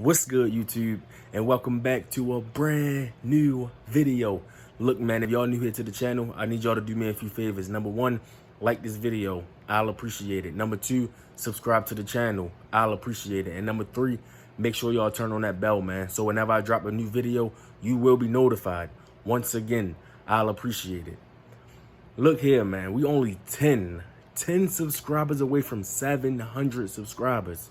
What's good, YouTube, and welcome back to a brand new video. Look, man, if y'all new here to the channel, I need y'all to do me a few favors. Number one, like this video, I'll appreciate it. Number two, subscribe to the channel, I'll appreciate it. And number three, make sure y'all turn on that bell, man, so whenever I drop a new video, you will be notified. Once again, I'll appreciate it. Look here, man, we only 10 subscribers away from 700 subscribers.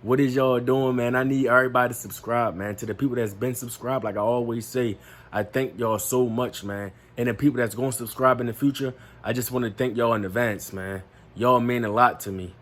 What is y'all doing, man? I need everybody to subscribe, man. To the people that's been subscribed, like I always say, I thank y'all so much, man. And the people that's going to subscribe in the future, I just want to thank y'all in advance, man. Y'all mean a lot to me.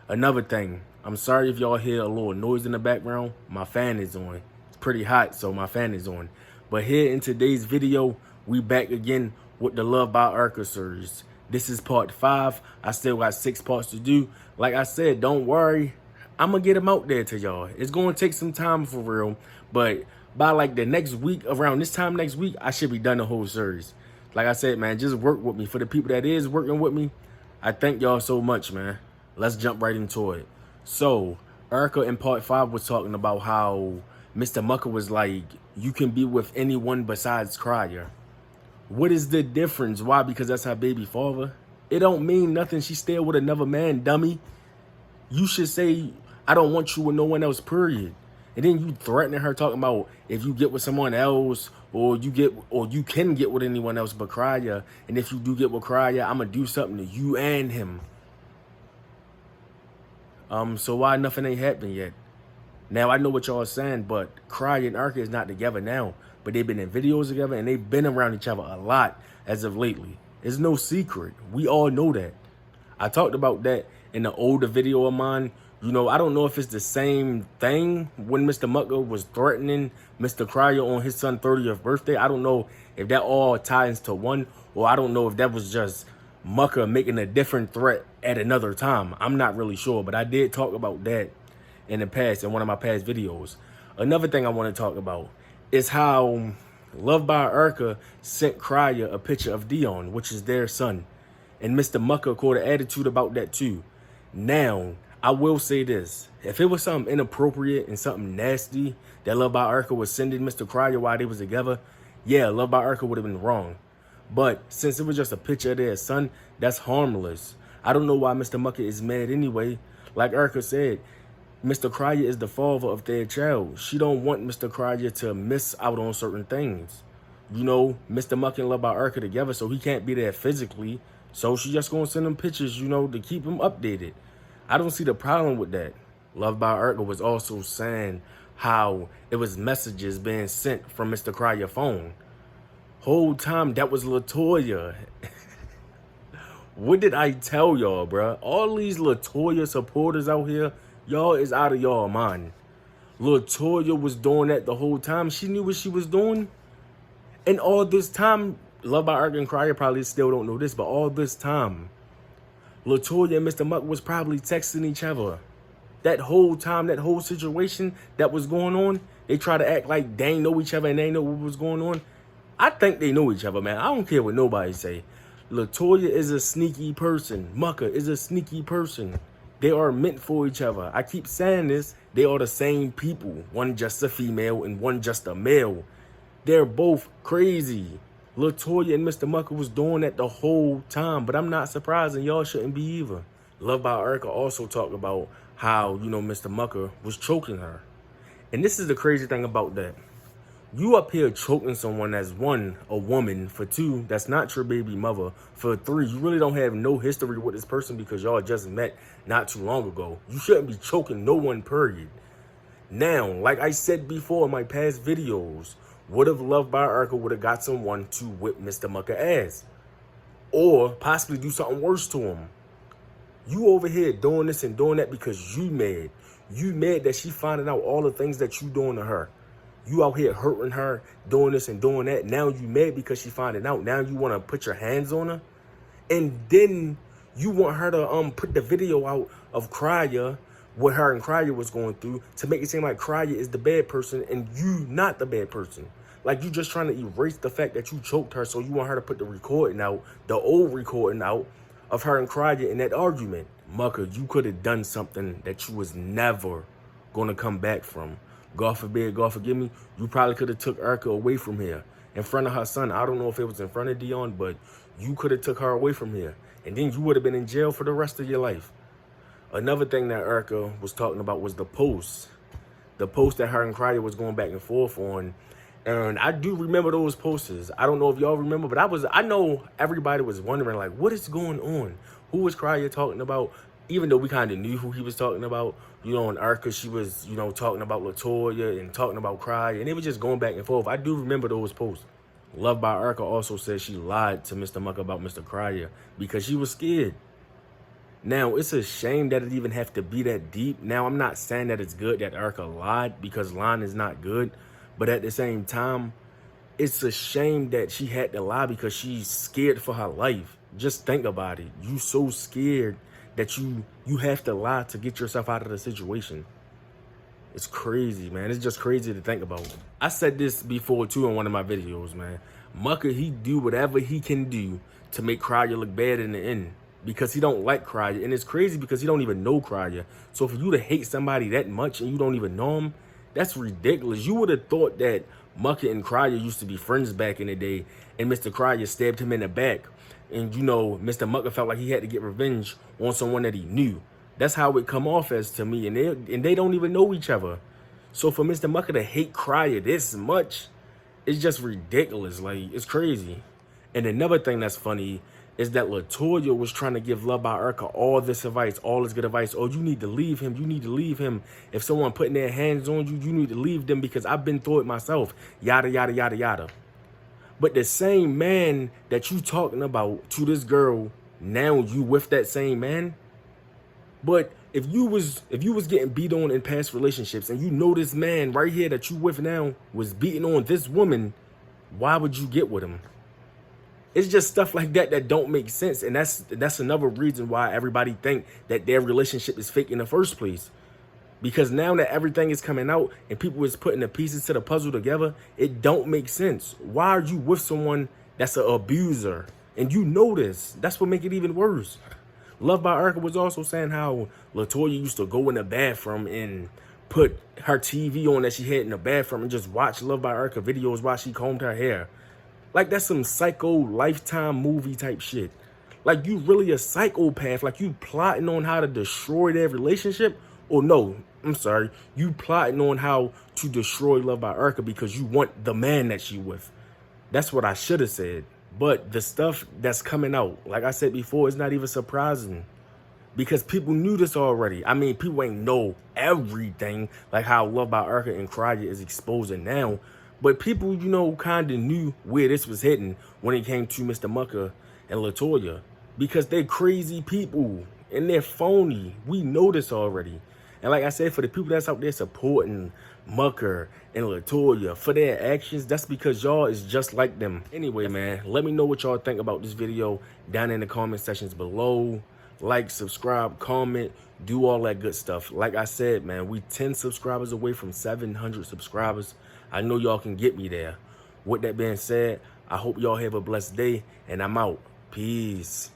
Another thing, I'm sorry if y'all hear a little noise in the background. My fan is on. It's pretty hot, so my fan is on. But here in today's video, we back again with the Luvd by Arca series. This is part 5. I still got 6 parts to do. Like I said, don't worry. I'm going to get them out there to y'all. It's going to take some time for real. But by like the next week, around this time next week, I should be done the whole series. Like I said, man, just work with me. For the people that is working with me, I thank y'all so much, man. Let's jump right into it. So, Arca in part 5 was talking about how Mr. Mucker was like, you can be with anyone besides Crier. What is the difference? Why? Because that's her baby father? It don't mean nothing. She's still with another man, dummy. You should say, I don't want you with no one else, period. And then you threatening her, talking about if you get with someone else, or you can get with anyone else but Crier. And if you do get with Crier, I'm gonna do something to you and him. So why nothing ain't happened yet? Now I know what y'all are saying, but Crier and Arca is not together now. But they've been in videos together and they've been around each other a lot as of lately. It's no secret. We all know that. I talked about that in the older video of mine. You know, I don't know if it's the same thing when Mr. Mucker was threatening Mr. Crier on his son's 30th birthday. I don't know if that all ties to one, or I don't know if that was just Mucker making a different threat at another time. I'm not really sure, but I did talk about that in the past, in one of my past videos. Another thing I want to talk about is how Luvd by Arca sent Crier a picture of Dion, which is their son. And Mr. Mucker caught an attitude about that too. Now, I will say this. If it was something inappropriate and something nasty that Luvd by Arca was sending Mr. Crier while they was together, yeah, Luvd by Arca would have been wrong. But since it was just a picture of their son, that's harmless. I don't know why Mr. Mucker is mad anyway. Like Arca said, Mr. Crier is the father of their child. She don't want Mr. Crier to miss out on certain things. You know, Mr. Mucker and Luvd by Arca together, so he can't be there physically. So she just gonna send him pictures, you know, to keep him updated. I don't see the problem with that. Luvd by Arca was also saying how it was messages being sent from Mr. Crier's phone. Whole time that was LaToya. What did I tell y'all, bruh? All these LaToya supporters out here, y'all is out of y'all mind. LaToya was doing that the whole time. She knew what she was doing. And all this time, Luvd by Arca and Crier probably still don't know this, but all this time, LaToya and Mr. Mucker was probably texting each other. That whole time, that whole situation that was going on, they try to act like they ain't know each other and they ain't know what was going on. I think they know each other, man. I don't care what nobody say. LaToya is a sneaky person. Mucker is a sneaky person. They are meant for each other. I keep saying this. They are the same people. One just a female and one just a male. They're both crazy. LaToya and Mr. Mucker was doing that the whole time, but I'm not surprised, and y'all shouldn't be either. Luvd by Arca also talked about how, you know, Mr. Mucker was choking her. And this is the crazy thing about that. You up here choking someone that's 1, a woman, for 2, that's not your baby mother, for 3, you really don't have no history with this person because y'all just met not too long ago. You shouldn't be choking no one, period. Now, like I said before in my past videos, what if Luvd by Arca would have got someone to whip Mr. Mucker ass? Or possibly do something worse to him? You over here doing this and doing that because you mad. You mad that she finding out all the things that you doing to her. You out here hurting her, doing this and doing that. Now you mad because she finding out. Now you want to put your hands on her. And then you want her to put the video out of Crier, what her and Crier was going through, to make it seem like Crier is the bad person and you not the bad person. Like you just trying to erase the fact that you choked her, so you want her to put the recording out, the old recording out of her and Crier in that argument. Mucker, you could have done something that you was never going to come back from. God forbid, God forgive me, you probably could have took Erica away from here in front of her son. I don't know if it was in front of Dion, but you could have took her away from here. And then you would have been in jail for the rest of your life. Another thing that Erica was talking about was the post. The post that her and Cryer was going back and forth on. And I do remember those posters. I don't know if y'all remember, but I know everybody was wondering, like, what is going on? Who was Cryer talking about? Even though we kind of knew who he was talking about, you know, and Erica, she was, you know, talking about LaToya and talking about Cryer, and they were just going back and forth. I do remember those posts. Luvd by Erica also said she lied to Mr. Mucker about Mr. Cryer because she was scared. Now, it's a shame that it even have to be that deep. Now, I'm not saying that it's good that Erica lied, because lying is not good. But at the same time, it's a shame that she had to lie because she's scared for her life. Just think about it. You so scared that you have to lie to get yourself out of the situation. It's crazy, man. It's just crazy to think about. I said this before, too, in one of my videos, man. Mucker, he do whatever he can do to make Cryer look bad in the end, because he don't like Cryer. And it's crazy because he don't even know Cryer. So for you to hate somebody that much and you don't even know him, that's ridiculous. You would have thought that Mucker and Cryer used to be friends back in the day, and Mr. Cryer stabbed him in the back. And, you know, Mr. Mucker felt like he had to get revenge on someone that he knew. That's how it come off as to me. And they don't even know each other. So for Mr. Mucker to hate Cryer this much, it's just ridiculous. Like, it's crazy. And another thing that's funny is that LaToya was trying to give Luvd by Erica all this advice, all this good advice. Oh, you need to leave him. You need to leave him. If someone putting their hands on you, you need to leave them because I've been through it myself. Yada, yada, yada, yada. But the same man that you talking about to this girl, now you with that same man. But if you was getting beat on in past relationships and you know this man right here that you with now was beating on this woman, why would you get with him? It's just stuff like that that don't make sense. And that's another reason why everybody think that their relationship is fake in the first place. Because now that everything is coming out and people is putting the pieces to the puzzle together, it don't make sense. Why are you with someone that's an abuser? And you know this. That's what make it even worse. Luvd by Erica was also saying how LaToya used to go in the bathroom and put her TV on that she had in the bathroom and just watch Luvd by Erica videos while she combed her hair. Like, that's some psycho Lifetime movie type shit. Like, you really a psychopath. Like, you plotting on how to destroy their relationship. Or no, I'm sorry. You plotting on how to destroy Luvd by Erica because you want the man that she with. That's what I should have said. But the stuff that's coming out, like I said before, it's not even surprising. Because people knew this already. I mean, people ain't know everything. Like how Luvd by Erica and Cryer is exposing now. But people, you know, kind of knew where this was heading when it came to Mr. Mucker and LaToya. Because they're crazy people. And they're phony. We know this already. And like I said, for the people that's out there supporting Mucker and LaToya for their actions, that's because y'all is just like them. Anyway, man, let me know what y'all think about this video down in the comment sections below. Like, subscribe, comment, do all that good stuff. Like I said, man, we 10 subscribers away from 700 subscribers. I know y'all can get me there. With that being said, I hope y'all have a blessed day, and I'm out. Peace.